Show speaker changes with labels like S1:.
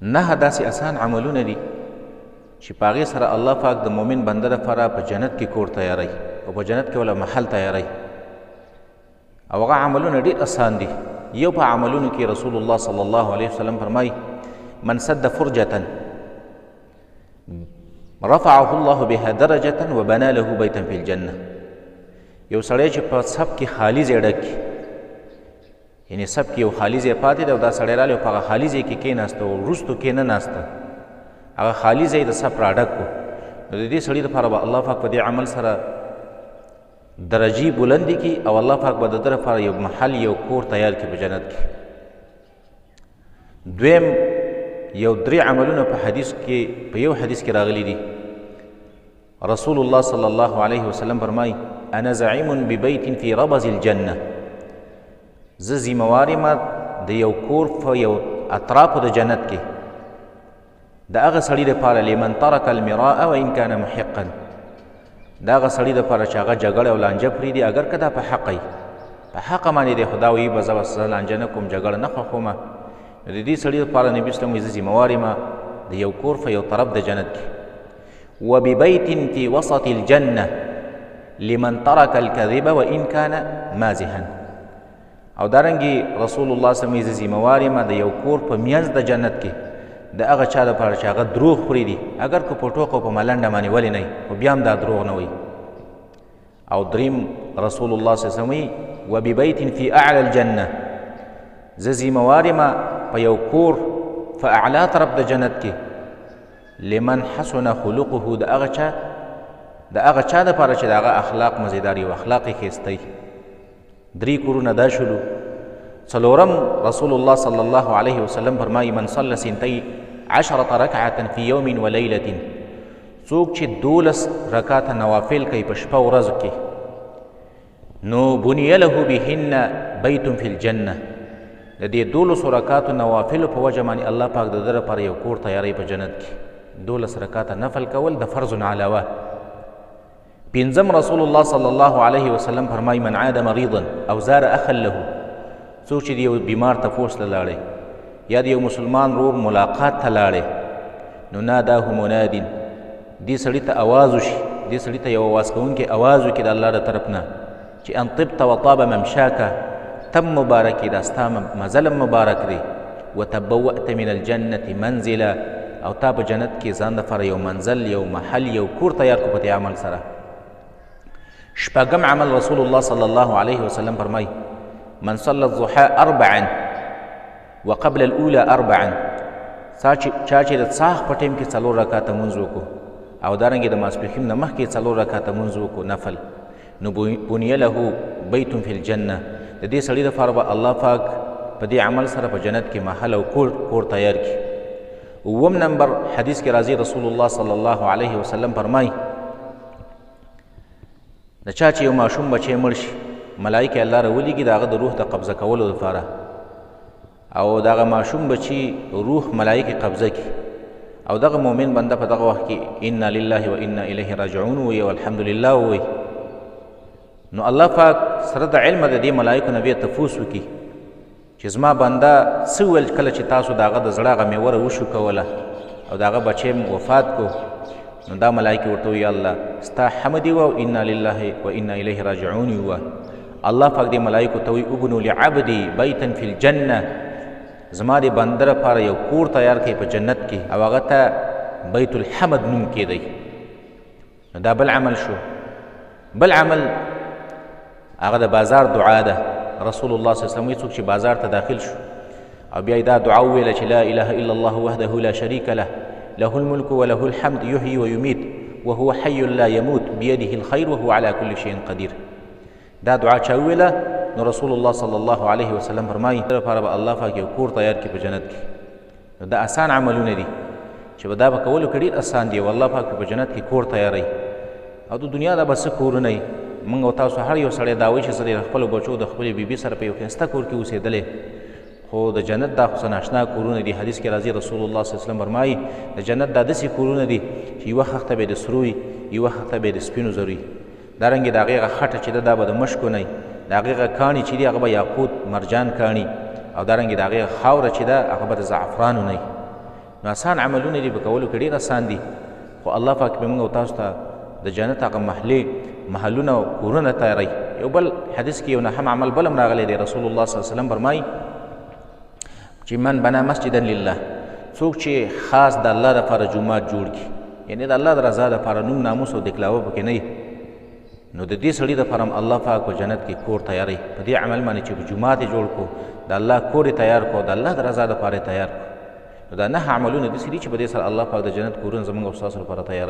S1: نه داسې آسان عملونه دي چې په هغې سره الله پاک د مؤمن بنده دپاره په جنت کې کور تیاری او په جنت کې ولا محل تیاری او هغه عملونه ډېر آسان دي. یو په عملونو کې رسول الله صلی الله علیه وسلم فرمایي من سد فرجة رفعه الله بها درجة وبنى له بیتا فی الجنة. یو سړی چې په سب کې خالی ځای ډک کړي، یعنې سب کې یو خالی ځای پاتې دی او دا سړی رالی او په هغه خالی ځای کې کېناسته او وروستو کې نه ناسته، هغه خالی ځای د سب را ډک کړو، نو د دې سړي دپاره به الله پاک په دې عمل سره درجې بلندې کړي او الله پاک به د ده لپاره یو محل یو کور تیار کړي په جنت کې. دویم یو درې عملونه په حدیث کې په یو حدیث کې راغلي دي. رسول الله صلی الله علیه وسلم فرمایي انا زعیم ببیت فی ربض الجنه، زه ذموار یم د یو کور په یو اطرافو د جنت کې د هغه سړي دپاره لمن ترک المراء وان کان محقا، د هغه سړي دپاره چې هغه جګړه او لانجه پرېږدي اگر که دا په حقه وي، په حقه باندې دی خو دا وایي به زه بس لانجه نه کوم جګړه نه خوښومه، نو د دې سړي دپاره نبي اسلام وایي زه ذموار یم د یو کور په یو طرف د جنت کې. وببیت فی وسط الجنه لمن ترک الکذب وان کان مازحا، او دارنګې رسول الله صلی الله علیه وسلم زه ذموار یم د یو کور په میانځ د جنت کې د هغه چا دپاره چې هغه دروغ پرېږدي اگر که په ټوکه او په ملنډه باندې ولې نه وي خو بیا هم دا دروغ نه وي. او دریم رسول الله صلی الله علیه وسلم وایي وببیت فی اعلی الجنه، زه ذموار یم په یو کور په اعلی طرف د جنت کې لمن حسن خلقه د هغه چا دپاره چې د هغه اخلاق مزیدار وي او اخلاق یې ښایسته وي. درې کورونه دا شولو. څلورم رسول الله صلی الله علیه وسلم فرمایي من صلى 12 رکعة فی یوم ولیلة، څوک چې 12 رکعاته نوافل کوي په شپه ورځ کې نو بنی له بهن بیت فی الجنه، د دې 12 رکعاتو نوافلو په وجه باندې الله پاک د ده لپاره یو کور تیاری په جنت کې. 12 رکعاته نفل کول د فرض علاوه. پنځم رسول الله صلی الله علیه وسلم فرمایي من عاد مریضا او زار اخا له، څوک چې د یو بیمار تپوس ته لاړی یا د یو مسلمان رور ملاقات ته لاړی نو ناداه مناد، دې سړي ته اواز وشي، دې سړي ته یو اواز کوونکی اواز وکړي د الله د طرف نه چې ان طبت وطاب ممشاکه، تم مبارک دا ستا مزلم مبارک دی، وتبوأت من الجنة منزلا، او تا په جنت کې ځان دپاره یو منزل یو محل یو کور تیار کړو په دې عمل سره. شپږم عمل رسول الله صلی الله علیه وسلم فرمایي من صلى الضحى 4 وقبل الاولى 4، چا چې د څاښ په ټیم کې 4 رکعاته لمونځ وکړو او دارنګې د ماسپښین نه مخکې 4 رکعاته لمونځ وکړو نفل، نو بنی له بیت فی الجنه، د دې سړي دپاره به الله پاک په دې عمل سره په جنت کې محل او کور تیار کړي. اووم نمبر حدیث کې راځي رسول الله صلی الله علیه وسلم فرمایي د چا چې یو ماشوم بچی مړ شي ملایکې الله راولیږي د هغه د روح د قبضه کولو دپاره، او دغه ماشوم بچي روح ملایکې قبضه کړي او دغه مؤمن بنده په دغه وخت کې انا لله و انا الیه راجعون ووایي او الحمدلله ووایي، نو الله پاک سره د علمه د دې ملایکو نه بیا تفوس وکړي چې زما بنده څه وویل کله چې تاسو د هغه د زړه هغه میوه راوشو کوله او د هغه بچی وفات کو، نو دا ملایکې ورته وایي الله ستا حمد یې او انا لله و انا الیه راجعون یې ووایه. الله پاک دې ملایکو ته وایي ابنو لعبدي بیتا فی الجنه، زما دې بنده لپاره یو کور تیار کړئ په جنت کې او هغه ته بیت الحمد نوم کېدی. نو دا بل عمل شو. بل عمل هغه د بازار دعا ده. رسول الله صلی الله علیه وسلم وایي څوک چې بازار ته داخل شو او بیا یې دا دعا وویله چې لا اله الا الله وحده لا شریک له له الملك وله الحمد يحيي ويميت وهو حي لا يموت بيده الخير وهو على كل شيء قدير، دا دعا چا وویله نو رسول الله صلی الله علیه وسلم فرمایي لپاره به الله پاک یو کور تیار کړي په جنت کې. نو دا آسان عملونه دي چې به دا په کولو کې ډېر آسان دي او الله پاک په جنت کې کور تیاروي. او د دنیا دا به څه کورونه وي، موږ او تاسو هر یو سړی دا وایي چې زه د خپلو بچو د خپلې بیبي سره په یو ښایسته کور کې اوسېدلی، خو د جنت دا خو څه ناشنا کورونه دي. حدیث کې راځي رسول الله صلی الله علیه وسلم فرمایي د جنت دا داسې کورونه دي چې یوه خښته به یې د سرو وي، یوه خښته به یې د سپینو زرو وي، دارنګې د هغې هغه خټه چې ده دا به د مشکو نه وي، د هغې هغه کاڼي چې دي هغه به یاقوت مرجان کاڼي، او دارنګې د هغې خاوره چې ده هغه به د زعفرانو نه وي. نو آسان عملونه دي په کولو کې ډېر آسان دي، خو الله پاک به موږ او تاسو ته د جنت هغه محلونه او کورونه تیاروي. یو بل حدیث کې یو نهم عمل بل هم راغلی دی. رسول الله صلی الله علیه وسلم فرمایي چې من بنا مسجدا لله، څوک چې خاص د الله دپاره جومات جوړ کړي، یعنې د الله د رضا دپاره نوم ناموس او دکلاوه پکې نه وي، نو د دې سړي دپاره هم الله پاک په جنت کې کور تیاروي. په دې عمل باندې چې جومات یې جوړ کړو، د الله کور یې تیار کړو، د الله د رضا دپاره یې تیار کړو، نو دا 9 عملونه داسې دي چې په دې سره الله پاک د جنت کورونه زموږ او ستاسو لپاره تیاروي.